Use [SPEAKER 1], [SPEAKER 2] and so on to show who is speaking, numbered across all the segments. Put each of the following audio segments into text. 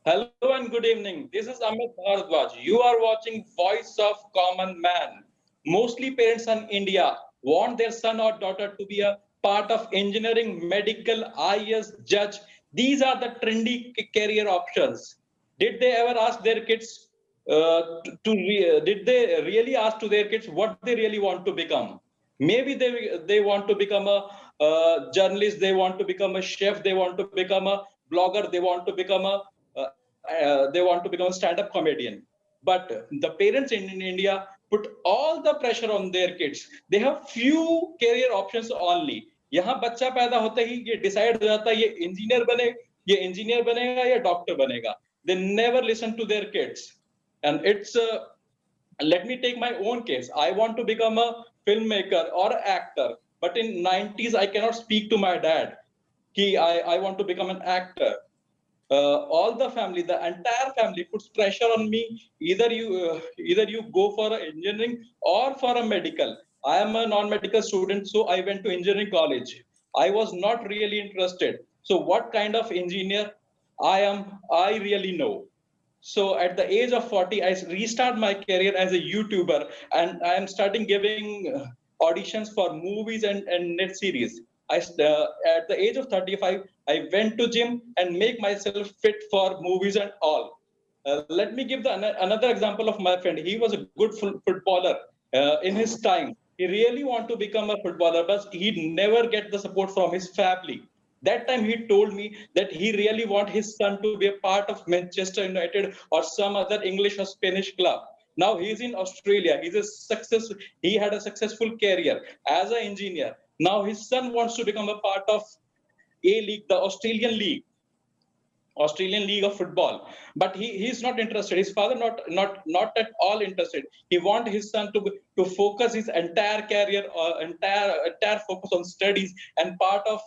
[SPEAKER 1] Hello and good evening. This is Amit Bharadwaj. You are watching Voice of Common Man. Mostly parents in India want their son or daughter to be a part of engineering, medical, IAS, judge. These are the trendy career options. Did they ever ask their kids did they really ask to their kids what they really want to become? Maybe they want to become a journalist, they want to become a chef, they want to become a blogger, they want to become a they want to become a stand-up comedian. But the parents in India put all the pressure on their kids. They have few career options only. यहाँ बच्चा पैदा होते ही ये decide हो जाता है ये engineer बनेगा या डॉक्टर बनेगा. They never listen to their kids. And it's let me take my own case. I want to become a filmmaker or actor, but in 90s I cannot speak to my dad I want to become an actor. All the family, the entire family puts pressure on me. Either you go for a engineering or for a medical. I am a non-medical student, so I went to engineering college. I was not really interested. So what kind of engineer I am, I really know. So at the age of 40, I restart my career as a YouTuber, and I am starting giving auditions for movies and net series. At the age of 35, I went to gym and make myself fit for movies and all. Let me give another example of my friend. He was a good footballer in his time. He really want to become a footballer, but he never get the support from his family. That time he told me that he really want his son to be a part of Manchester United or some other English or Spanish club. Now he's in Australia. He had a successful career as an engineer. Now his son wants to become a part of A League, the Australian League of Football, but he's not interested. His father not at all interested. He want his son to focus his entire career, entire focus on studies and part of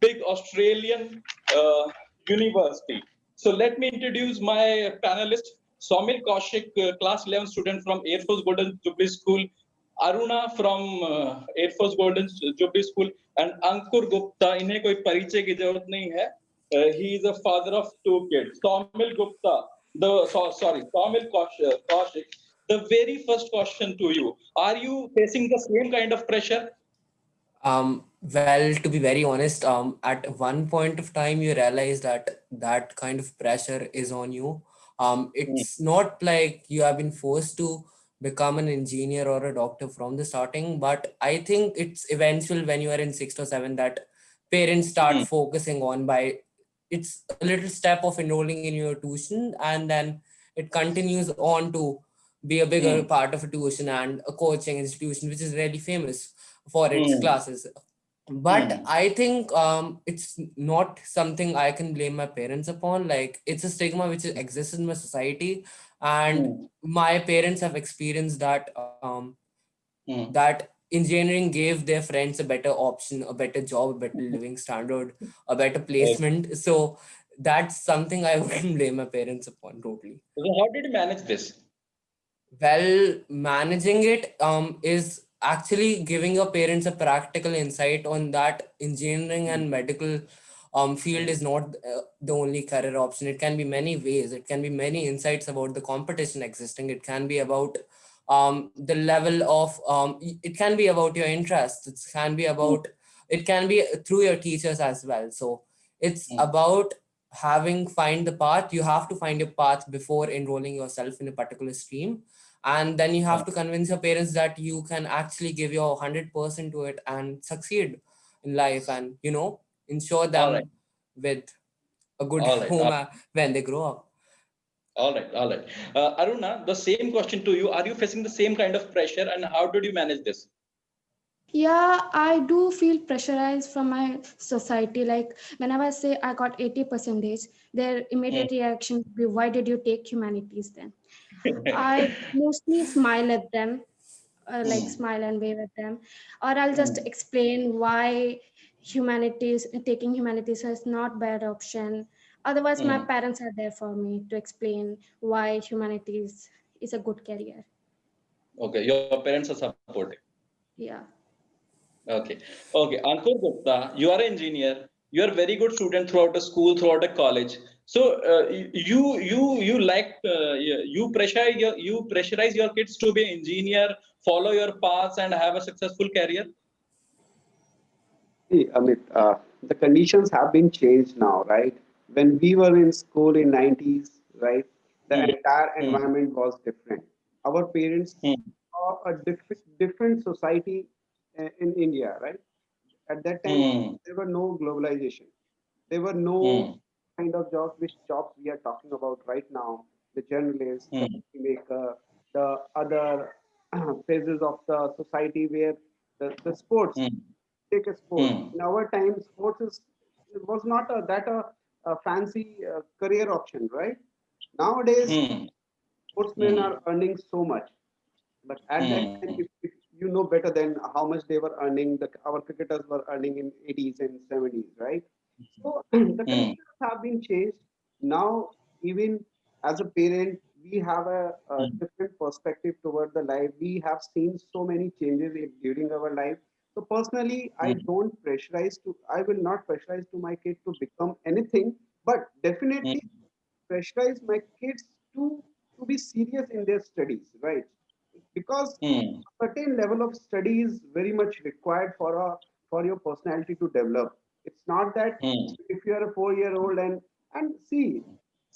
[SPEAKER 1] big Australian uh, university. So let me introduce my panelist, Somil Kaushik, class 11 student from Air Force Golden Jubilee School, Aruna from Air Force Golden Jubilee School, and Ankur Gupta. इन्हें कोई परिचय की जरूरत नहीं है. He is a father of two kids. Somil Gupta, Somil Kaushik. The very first question to you: are you facing the same kind of pressure?
[SPEAKER 2] Well, to be very honest, at one point of time, you realize that that kind of pressure is on you.
[SPEAKER 1] Mm,
[SPEAKER 2] It's not like you have been forced to become an engineer or a doctor from the starting, but I think it's eventual when you are in sixth or seventh that parents start
[SPEAKER 1] mm,
[SPEAKER 2] focusing on by it's a little step of enrolling in your tuition, and then it continues on to be a bigger
[SPEAKER 1] mm,
[SPEAKER 2] part of a tuition and a coaching institution, which is really famous for its
[SPEAKER 1] mm,
[SPEAKER 2] classes. But
[SPEAKER 1] mm,
[SPEAKER 2] I think it's not something I can blame my parents upon. Like, it's a stigma which exists in my society, and
[SPEAKER 1] mm,
[SPEAKER 2] my parents have experienced
[SPEAKER 1] mm.
[SPEAKER 2] that engineering gave their friends a better option, a better job, a better living standard, a better
[SPEAKER 1] Right.
[SPEAKER 2] placement. So that's something I wouldn't blame my parents upon totally.
[SPEAKER 1] So how did you manage this?
[SPEAKER 2] Well, managing it is actually giving your parents a practical insight on that engineering
[SPEAKER 1] Mm,
[SPEAKER 2] and medical field is not the only career option. It can be many ways. It can be many insights about the competition existing. It can be about the level of, it can be about your interests.
[SPEAKER 1] mm,
[SPEAKER 2] It can be through your teachers as well. So it's
[SPEAKER 1] mm,
[SPEAKER 2] about find the path. You have to find your path before enrolling yourself in a particular stream, and then you have
[SPEAKER 1] mm.
[SPEAKER 2] to convince your parents that you can actually give your 100% to it and succeed in life, and ensure
[SPEAKER 1] All right,
[SPEAKER 2] them with a good
[SPEAKER 1] all right,
[SPEAKER 2] home when they grow up.
[SPEAKER 1] all right, all right. Aruna, the same question to you. Are you facing the same kind of pressure, and how did you manage this?
[SPEAKER 3] Yeah, I do feel pressurized from my society. Like whenever I say I got 80 percentage, their
[SPEAKER 1] Mm.
[SPEAKER 3] immediate reaction would be, "Why did you take humanities then?" I mostly smile at them, like
[SPEAKER 1] Mm,
[SPEAKER 3] smile and wave at them, or I'll just
[SPEAKER 1] mm,
[SPEAKER 3] explain why taking humanities is not bad option. Otherwise, my
[SPEAKER 1] mm.
[SPEAKER 3] parents are there for me to explain why humanities is a good career.
[SPEAKER 1] Okay, your parents are supportive.
[SPEAKER 3] Yeah.
[SPEAKER 1] Okay. Okay. Ankur Gupta, you are an engineer. You are a very good student throughout the school, throughout the college. So you like you pressurize your kids to be an engineer, follow your paths, and have a successful career.
[SPEAKER 4] See, Amit, the conditions have been changed now, right? When we were in school in 90s, right, the
[SPEAKER 1] Hmm.
[SPEAKER 4] entire
[SPEAKER 1] Hmm.
[SPEAKER 4] environment was different. Our parents
[SPEAKER 1] Hmm.
[SPEAKER 4] saw a different society in India, right? At that time,
[SPEAKER 1] Hmm.
[SPEAKER 4] there were no globalization. There were no
[SPEAKER 1] Hmm.
[SPEAKER 4] kind of jobs, which jobs we are talking about right now, the journalist, the
[SPEAKER 1] Hmm.
[SPEAKER 4] maker, the other phases of the society where the sports,
[SPEAKER 1] Hmm.
[SPEAKER 4] take a sport.
[SPEAKER 1] Hmm.
[SPEAKER 4] In our time, sports it was not a fancy career option, right? Nowadays,
[SPEAKER 1] Hmm.
[SPEAKER 4] sportsmen
[SPEAKER 1] Hmm.
[SPEAKER 4] are earning so much. But at that time,
[SPEAKER 1] Hmm.
[SPEAKER 4] if you know better than how much they were earning, our cricketers were earning in 80s and 70s, right? So the
[SPEAKER 1] Hmm.
[SPEAKER 4] conditions have been changed. Now, even as a parent, we have a
[SPEAKER 1] Hmm.
[SPEAKER 4] different perspective toward the life. We have seen so many changes during our life. So personally, I
[SPEAKER 1] Hmm.
[SPEAKER 4] don't pressurize to. I will not pressurize to my kid to become anything, but definitely
[SPEAKER 1] Hmm.
[SPEAKER 4] pressurize my kids to be serious in their studies, right? Because
[SPEAKER 1] Hmm.
[SPEAKER 4] a certain level of study is very much required for your personality to develop. It's not that
[SPEAKER 1] Hmm.
[SPEAKER 4] if you are a 4 year old and see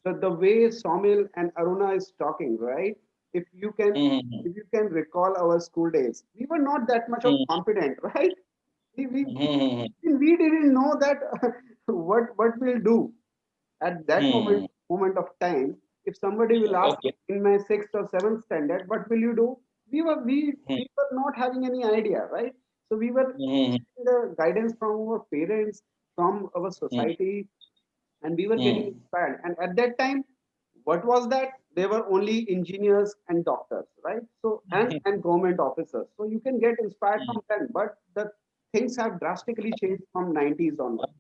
[SPEAKER 4] the way Somil and Aruna is talking, right? If you can
[SPEAKER 1] Hmm.
[SPEAKER 4] if you can recall our school days, we were not that much of
[SPEAKER 1] Hmm.
[SPEAKER 4] confident, right? We, we,
[SPEAKER 1] Hmm.
[SPEAKER 4] we didn't know that what we'll do at that
[SPEAKER 1] Hmm.
[SPEAKER 4] moment of time. If somebody will ask me
[SPEAKER 1] Okay.
[SPEAKER 4] in my sixth or seventh standard, what will you do?
[SPEAKER 1] Hmm.
[SPEAKER 4] We were not having any idea, right? So we were
[SPEAKER 1] Hmm.
[SPEAKER 4] getting the guidance from our parents, from our
[SPEAKER 1] Hmm.
[SPEAKER 4] society, and we were getting
[SPEAKER 1] Hmm.
[SPEAKER 4] inspired. And at that time, what was that? There were only engineers and doctors, right? So and government officers. So you can get inspired from them, but the things have drastically changed from 90s onward.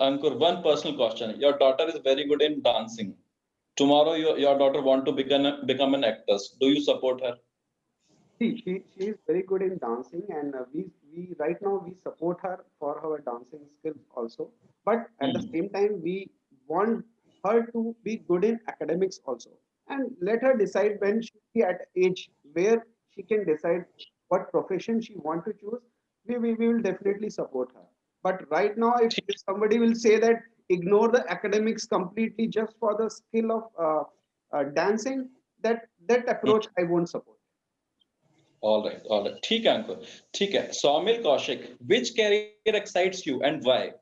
[SPEAKER 1] Ankur, one personal question. Your daughter is very good in dancing. Tomorrow, your daughter want to become an actress. Do you support her?
[SPEAKER 4] See, she is very good in dancing, and we right now we support her for her dancing skills also. But at the
[SPEAKER 1] Hmm.
[SPEAKER 4] same time, we want her to be good in academics also, and let her decide when she be at age where she can decide what profession she want to choose. We will definitely support her. But right now, if somebody will say that ignore the academics completely just for the skill of dancing, that approach I won't support.
[SPEAKER 1] All right, all right. ठीक है अंकुर. ठीक है. Saumil Kaushik, which career excites you and why?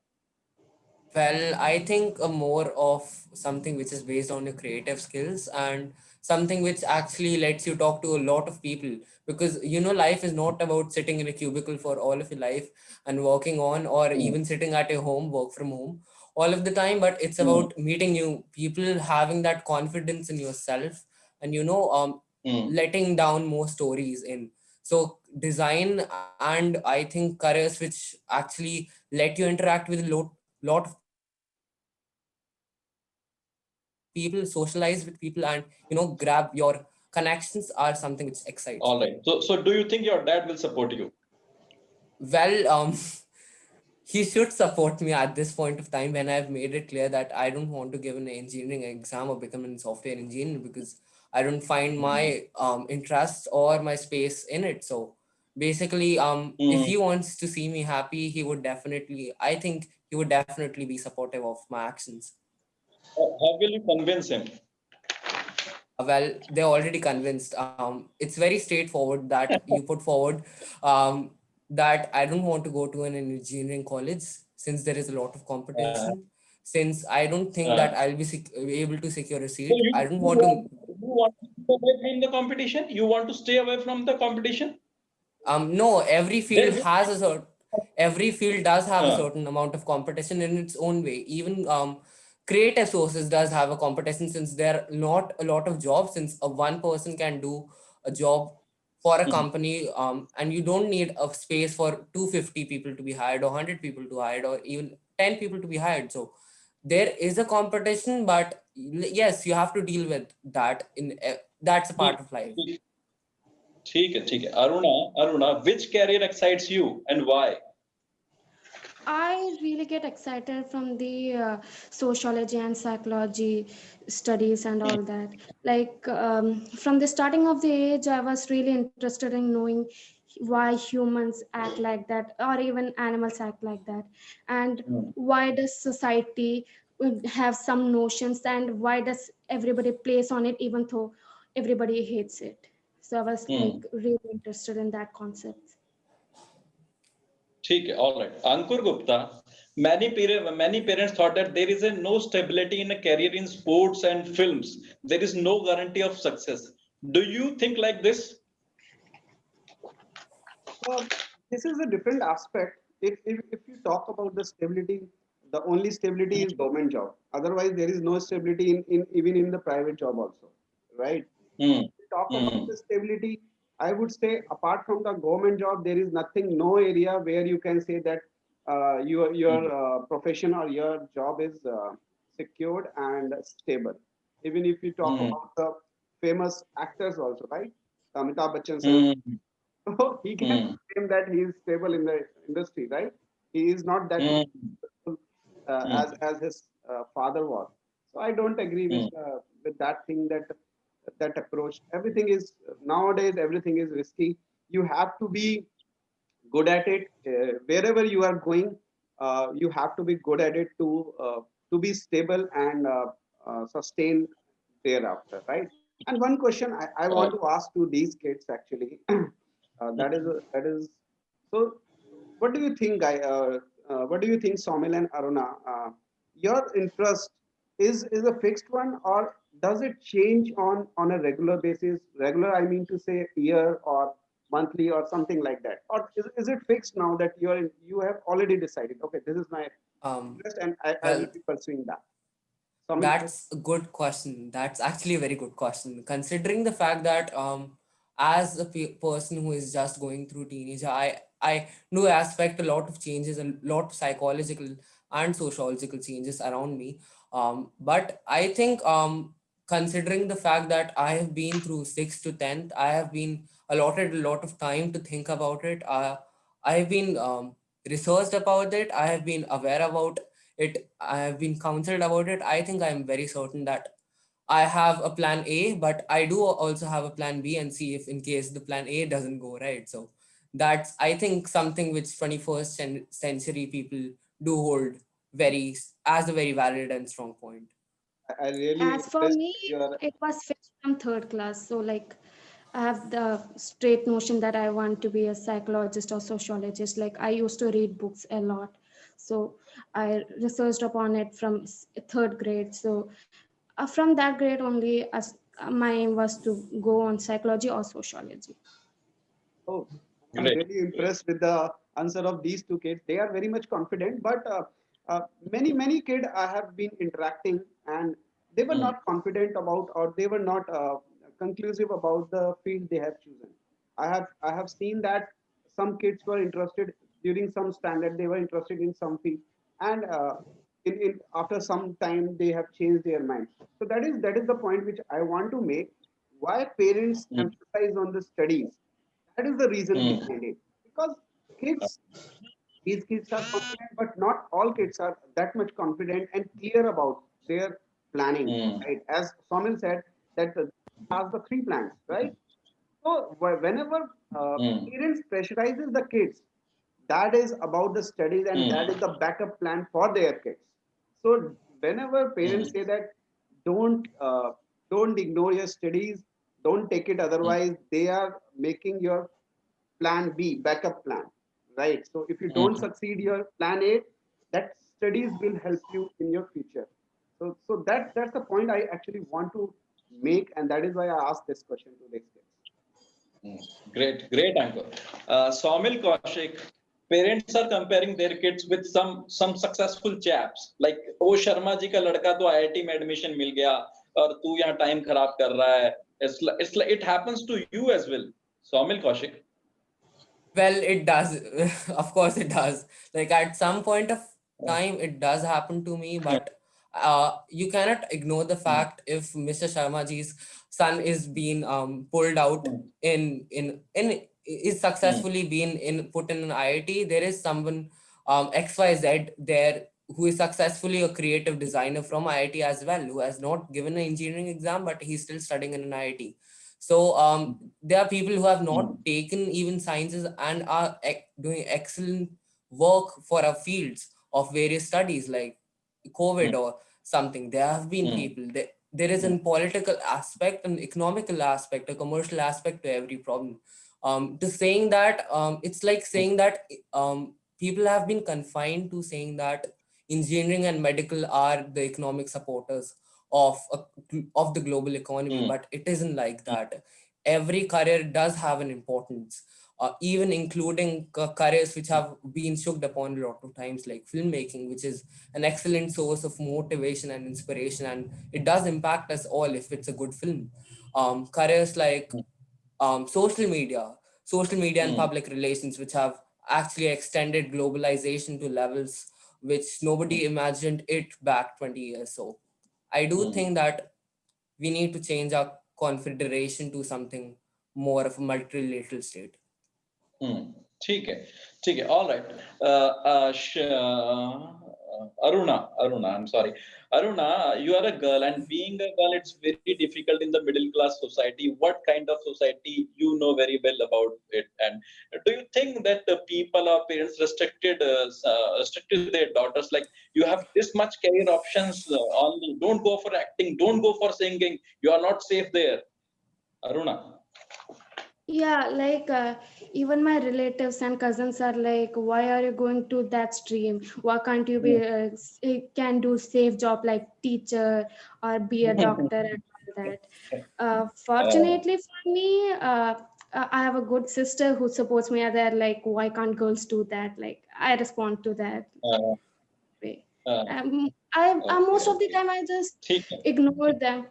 [SPEAKER 2] Well, I think more of something which is based on your creative skills and something which actually lets you talk to a lot of people, because life is not about sitting in a cubicle for all of your life and working on, or
[SPEAKER 1] Hmm.
[SPEAKER 2] even sitting at your home, work from home all of the time, but it's
[SPEAKER 1] Hmm.
[SPEAKER 2] about meeting new people, having that confidence in yourself, and
[SPEAKER 1] Hmm.
[SPEAKER 2] letting down more stories in. So design, and I think careers which actually let you interact with lot of people, socialize with people, and grab your connections are something which excites me.
[SPEAKER 1] All right. So do you think your dad will support you?
[SPEAKER 2] Well, he should support me at this point of time when I've made it clear that I don't want to give an engineering exam or become a software engineer, because I don't find
[SPEAKER 1] Hmm.
[SPEAKER 2] my interest or my space in it. So basically, if
[SPEAKER 1] Hmm.
[SPEAKER 2] he wants to see me happy, I think he would definitely be supportive of my actions.
[SPEAKER 1] How will you convince him?
[SPEAKER 2] Well, they're already convinced. It's very straightforward that you put forward, um, that I don't want to go to an engineering college since there is a lot of
[SPEAKER 1] Uh,
[SPEAKER 2] competition. Since I don't think
[SPEAKER 1] uh.
[SPEAKER 2] that I'll be able to secure a
[SPEAKER 1] So
[SPEAKER 2] seat, I don't want to.
[SPEAKER 1] you want to stay away from the competition? You want to stay away from the competition?
[SPEAKER 2] No,
[SPEAKER 1] There will
[SPEAKER 2] every field does have a
[SPEAKER 1] uh,
[SPEAKER 2] certain amount of competition in its own way. Even creative sources does have a competition, since there are not a lot of jobs, since one person can do a job for a
[SPEAKER 1] hmm.
[SPEAKER 2] company, and you don't need a space for 250 people to be hired, or 100 people to hired, or even 10 people to be hired. So there is a competition, but yes, you have to deal with that. That's a
[SPEAKER 1] ठीक
[SPEAKER 2] part of life.
[SPEAKER 1] ठीक ठीक है ठीक है. Aruna, which career excites you and why?
[SPEAKER 3] I really get excited from the sociology and psychology studies and all that. Like from the starting of the age, I was really interested in knowing why humans act like that, or even animals act like that, and
[SPEAKER 1] Mm.
[SPEAKER 3] why does society have some notions, and why does everybody place on it even though everybody hates it. So I was like
[SPEAKER 1] Mm.
[SPEAKER 3] really interested in that concept.
[SPEAKER 1] ठीक है, all right. Ankur Gupta, many parents thought that there is a no stability in a career in sports and films. There is no guarantee of success. Do you think like this?
[SPEAKER 4] Uh, this is a different aspect. If you talk about the stability, the only stability is government job. Otherwise, there is no stability in even in the private job also, right?
[SPEAKER 1] Hmm.
[SPEAKER 4] Talk about
[SPEAKER 1] Hmm.
[SPEAKER 4] the stability, I would say apart from the government job, there is nothing, no area where you can say that your profession or your job is secured and stable. Even if you talk
[SPEAKER 1] Hmm.
[SPEAKER 4] about the famous actors also, right? Amitabh Bachchan sir,
[SPEAKER 1] Hmm.
[SPEAKER 4] so he can
[SPEAKER 1] Hmm.
[SPEAKER 4] claim that he is stable in the industry, right? He is not that
[SPEAKER 1] Hmm.
[SPEAKER 4] as his father was. So I don't agree
[SPEAKER 1] Hmm.
[SPEAKER 4] with that thing, that approach. Everything is nowadays. Everything is risky. You have to be good at it wherever you are going. You have to be good at it to be stable and sustain thereafter, right? And one question I
[SPEAKER 1] Uh,
[SPEAKER 4] want to ask to these kids actually, that is so. What do you think, guy? What do you think, Somil and Aruna? Your interest is a fixed one, or does it change on a regular basis? Regular, I mean to say, year or monthly or something like that, or is it fixed now that you have already decided? Okay, this is my
[SPEAKER 2] Um,
[SPEAKER 4] interest, and I will
[SPEAKER 2] well,
[SPEAKER 4] be pursuing that. Somil, first.
[SPEAKER 2] that's a good question. That's actually a very good question. Considering the fact that as a person who is just going through teenage, I do expect a lot of changes, a lot of psychological and sociological changes around me. But I think considering the fact that I have been through sixth to tenth, I have been allotted a lot of time to think about it. I have been researched about it. I have been aware about it. I have been counseled about it. I think I'm very certain that I have a plan A, but I do also have a plan B and C if in case the plan A doesn't go right. So that's, I think, something which 21st century people do hold very as a very valid and strong point.
[SPEAKER 4] I really
[SPEAKER 3] As for
[SPEAKER 4] impressed
[SPEAKER 3] me,
[SPEAKER 4] with your.
[SPEAKER 3] it was fixed from third class. So, like, I have the straight notion that I want to be a psychologist or sociologist. Like, I used to read books a lot. So, I researched upon it from third grade. So, from that grade only, as my aim was to go on psychology or sociology.
[SPEAKER 4] Oh, I'm
[SPEAKER 1] Great.
[SPEAKER 4] really impressed with the answer of these two kids. They are very much confident, but many kid I have been interacting, and they were
[SPEAKER 1] Hmm.
[SPEAKER 4] not confident about, or they were not conclusive about the field they have chosen. I have seen that some kids were interested during some standard. They were interested in some field, and in after some time they have changed their mind. So that is the point which I want to make. Why parents
[SPEAKER 1] Hmm.
[SPEAKER 4] emphasize on the studies, that is the reason
[SPEAKER 1] Hmm.
[SPEAKER 4] behind it. Because kids, these kids are confident, but not all kids are that much confident and clear about their planning,
[SPEAKER 1] Hmm.
[SPEAKER 4] right? As Somil said, that has the three plans, right? So whenever
[SPEAKER 1] Hmm.
[SPEAKER 4] parents pressurizes the kids, that is about the studies and
[SPEAKER 1] Hmm.
[SPEAKER 4] that is the backup plan for their kids. So whenever
[SPEAKER 1] Hmm.
[SPEAKER 4] parents say that don't don't ignore your studies, don't take it
[SPEAKER 1] Hmm.
[SPEAKER 4] otherwise, they are making your plan B, backup plan, right? So if you don't
[SPEAKER 1] Hmm.
[SPEAKER 4] succeed your plan A, that studies will help you in your future. So that's the point I actually want to make, and that is why I asked this question to these kids.
[SPEAKER 1] Hmm. Great, great anchor. Saumil Kaushik, parents are comparing their kids with some successful chaps. Like, वो शर्मा जी का लड़का तो IIT में admission मिल गया और तू यहाँ time खराब कर रहा है. It's like it happens to you as well. Saumil Kaushik.
[SPEAKER 2] Well, it does. Of course, it does. Like at some point of time, it does happen to me, but you cannot ignore the
[SPEAKER 1] Hmm.
[SPEAKER 2] fact if Mr. Sharma ji's son is being pulled out
[SPEAKER 1] Hmm.
[SPEAKER 2] in is
[SPEAKER 1] Hmm.
[SPEAKER 2] successfully being in put in an IIT. There is someone XYZ there who is successfully a creative designer from IIT as well, who has not given an engineering exam, but he's still studying in an IIT. So there are people who have not taken even sciences and are doing excellent work for our fields of various studies like COVID or something. There have been people. There is a political aspect, an economical aspect, a commercial aspect to every problem. To saying that, it's like saying that people have been confined to saying that engineering and medical are the economic supporters of of the global economy, but it isn't like that. Every career does have an importance, even including careers which have been shooked upon a lot of times, like filmmaking, which is an excellent source of motivation and inspiration, and it does impact us all if it's a good film. Careers like social media and public relations, which have actually extended globalization to levels which nobody imagined it back 20 years. So I do think that we need to change our confederation to something more of a multilateral state.
[SPEAKER 1] ठीक है, ठीक है, all right. Aruna, I'm sorry. Aruna, you are a girl, and being a girl, it's very difficult in the middle class society. What kind of society you know very well about it? And do you think that the people or parents restricted their daughters, like you have this much career options only? Don't go for acting. Don't go for singing. You are not safe there, Aruna.
[SPEAKER 3] Yeah, like even my relatives and cousins are like, why are you going to that stream? Why can't you be can do safe job like teacher or be a doctor and all that? Fortunately for me, I have a good sister who supports me. They're like, why can't girls do that? Like I respond to that
[SPEAKER 1] Uh,
[SPEAKER 3] way.
[SPEAKER 1] uh,
[SPEAKER 3] I most of the
[SPEAKER 1] okay.
[SPEAKER 3] time I just
[SPEAKER 1] ठीक है.
[SPEAKER 3] ignore them.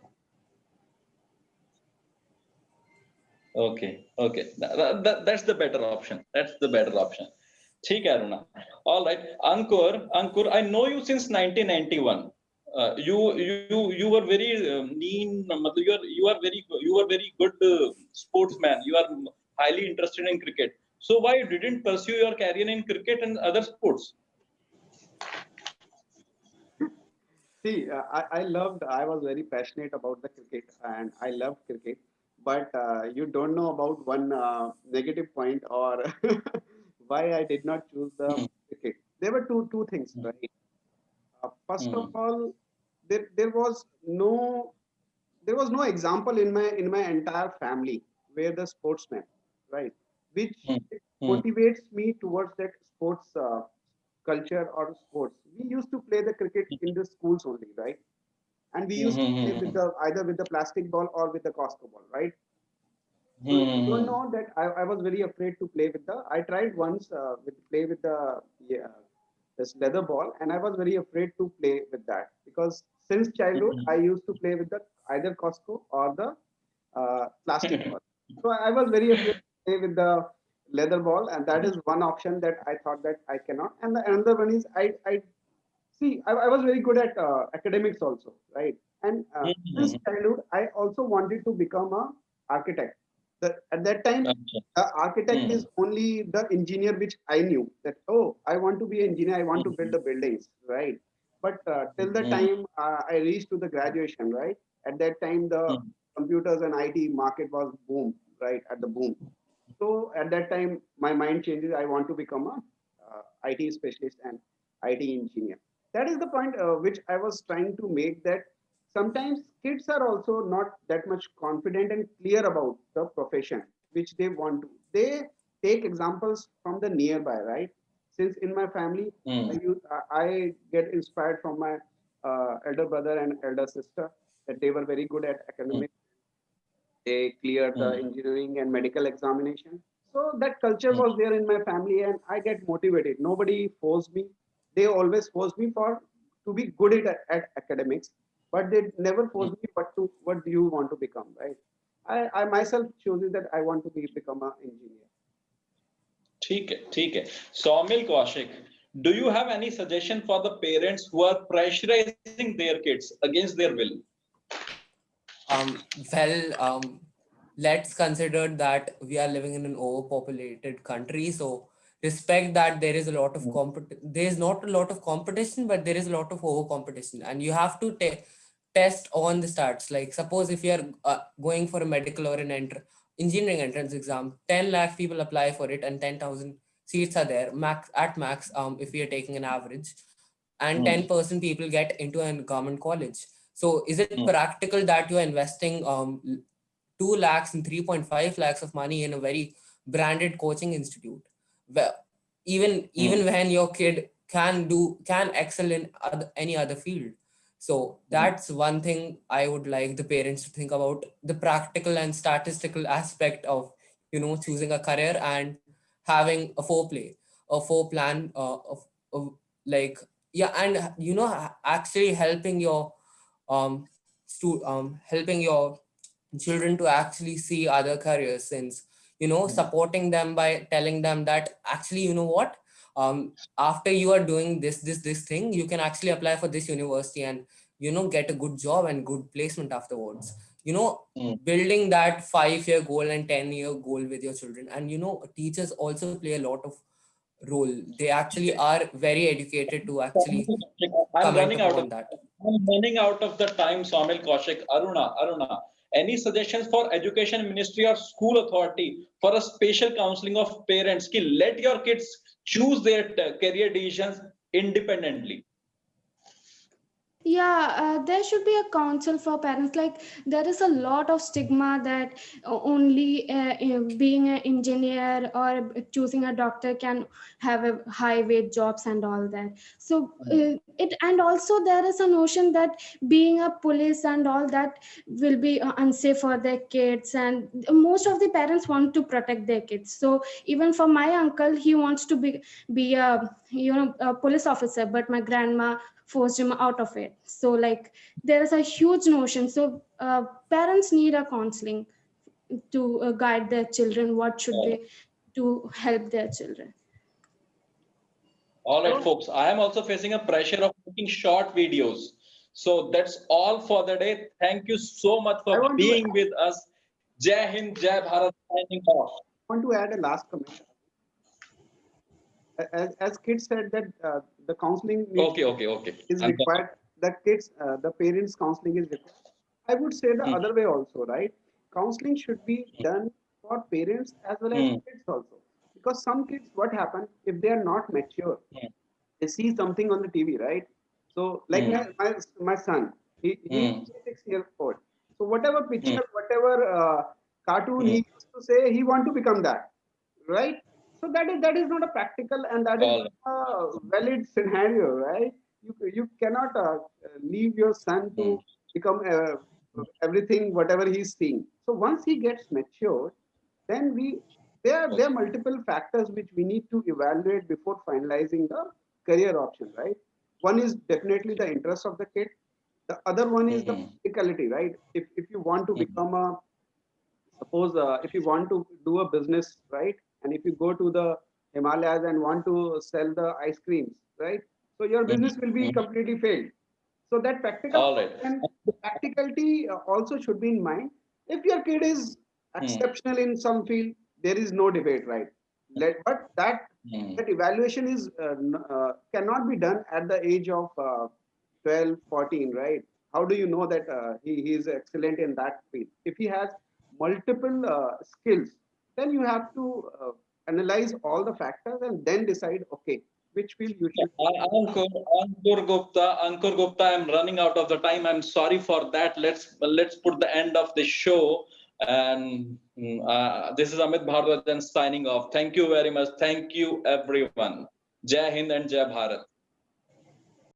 [SPEAKER 1] Okay, okay. That's the better option. That's the better option. ठीक है, Aruna. All right. Ankur, I know you since 1991. You were very mean. मतलब you are very good sportsman. You are highly interested in cricket. So why you didn't pursue your career in cricket and other sports?
[SPEAKER 4] See, I was very passionate about the cricket and I loved cricket. But you don't know about one negative point or why I did not choose the cricket. There were two things, right? First of
[SPEAKER 1] Hmm.
[SPEAKER 4] all, there was no example in my entire family where the sportsman, right, which
[SPEAKER 1] Hmm. Hmm.
[SPEAKER 4] motivates me towards that sports culture or sports. We used to play the cricket in the schools only, right? And we
[SPEAKER 1] Hmm.
[SPEAKER 4] used to play
[SPEAKER 1] Hmm.
[SPEAKER 4] with the either with the plastic ball or with the Costco ball, right? So you don't
[SPEAKER 1] Hmm.
[SPEAKER 4] know that I was very afraid to play with the. I tried once with play with the this leather ball, and I was very afraid to play with that because since childhood I used to play with the either Costco or the plastic ball. So I was very afraid to play with the leather ball, and that is one option that I thought that I cannot. And the another one is I see I was very good at academics also, right? And since
[SPEAKER 1] Hmm.
[SPEAKER 4] childhood I also wanted to become a architect. At that time,
[SPEAKER 1] Okay.
[SPEAKER 4] the architect
[SPEAKER 1] Hmm.
[SPEAKER 4] is only the engineer which I knew that, oh, I want to be an engineer, I want to build the buildings, right? But till the
[SPEAKER 1] Hmm.
[SPEAKER 4] time I reached to the graduation, right? At that time, the
[SPEAKER 1] Hmm.
[SPEAKER 4] computers and IT market was boom, right? At the boom. So at that time, my mind changes. I want to become a IT specialist and IT engineer. That is the point which I was trying to make, that sometimes kids are also not that much confident and clear about the profession which they want to. They take examples from the nearby, right? Since in my family,
[SPEAKER 1] Hmm.
[SPEAKER 4] I get inspired from my elder brother and elder sister that they were very good at
[SPEAKER 1] Hmm.
[SPEAKER 4] academics. They cleared the
[SPEAKER 1] Hmm.
[SPEAKER 4] engineering and medical examination. So that culture
[SPEAKER 1] Hmm.
[SPEAKER 4] was there in my family, and I get motivated. Nobody forced me. They always forced me for to be good at academics, but they never
[SPEAKER 1] Hmm.
[SPEAKER 4] forced me what do you want to become, right? I myself chooses that I want to become an engineer.
[SPEAKER 1] ठीक है, ठीक है. Saumil Kaushik, do you have any suggestion for the parents who are pressurizing their kids against their will?
[SPEAKER 2] Well, let's consider that we are living in an overpopulated country. So respect that there is a lot of there is not a lot of competition, but there is a lot of over competition, and you have to test on the stats. Like suppose if you are going for a medical or an engineering entrance exam, 10 lakh people apply for it and 10,000 seats are there max, if we are taking an average, and 10% people get into a government college. So is it practical that you are investing 2 lakhs and 3.5 lakhs of money in a very branded coaching institute? Well, even when your kid can excel in any other field. So that's one thing I would like the parents to think about, the practical and statistical aspect of choosing a career and having a foreplan of like, yeah, and actually helping your helping your children to actually see other careers, since supporting them by telling them that actually, what, after you are doing this thing, you can actually apply for this university and get a good job and good placement afterwards. Building that 5-year goal and 10-year goal with your children. And teachers also play a lot of role. They actually are very educated to actually
[SPEAKER 1] I'm
[SPEAKER 2] comment
[SPEAKER 1] running out of
[SPEAKER 2] upon that.
[SPEAKER 1] I'm running out of the time, Somil, Kaushik, Aruna. Any suggestions for Education Ministry or School Authority for a special counseling of parents? Ki let your kids choose their career decisions independently.
[SPEAKER 3] Yeah, there should be a council for parents. Like there is a lot of stigma that only being an engineer or choosing a doctor can have a high wage jobs and all that. So it, and also there is a notion that being a police and all that will be unsafe for their kids, and most of the parents want to protect their kids. So even for my uncle, he wants to be a a police officer, but my grandma forced him out of it. So like there is a huge notion. So parents need a counseling to guide their children what should they to help their children.
[SPEAKER 1] All right, folks. I am also facing a pressure of making short videos. So that's all for the day. Thank you so much
[SPEAKER 4] I
[SPEAKER 1] for
[SPEAKER 4] want to
[SPEAKER 1] being with us. Jai Hind, Jai Bharat, signing off.
[SPEAKER 4] add a last comment. As kids said that the counseling
[SPEAKER 1] Okay.
[SPEAKER 4] is
[SPEAKER 1] I'm
[SPEAKER 4] required. The parents counseling is required. I would say the other way also, right? Counseling should be done for parents as well as kids also. Because some kids, what happens if they are not mature? They see something on the TV, right? So, like my son, he's 6 years old. So, whatever picture, whatever cartoon he used to say, he want to become that, right? So that is not a practical and that is
[SPEAKER 1] all
[SPEAKER 4] not a valid scenario, right? You cannot leave your son to become everything whatever he's seeing. So once he gets matured, then there are multiple factors which we need to evaluate before finalizing the career option, right? One is definitely the interest of the kid. The other one is the practicality, right? If you want to become a suppose if you want to do a business, right? And if you go to the Himalayas and want to sell the ice creams, right? So your business will be completely failed. So that practical
[SPEAKER 1] All right.
[SPEAKER 4] and practicality also should be in mind. If your kid is exceptional in some field, there is no debate, right? But that evaluation is cannot be done at the age of 12, 14, right? How do you know that he is excellent in that field? If he has multiple skills, then you have to analyze all the factors and then decide, okay, which field you should.
[SPEAKER 1] Ankur Gupta, I'm running out of the time. I'm sorry for that. Let's put the end of the show. And this is Amit Bharadwajan signing off. Thank you very much. Thank you, everyone. Jai Hind and Jai Bharat.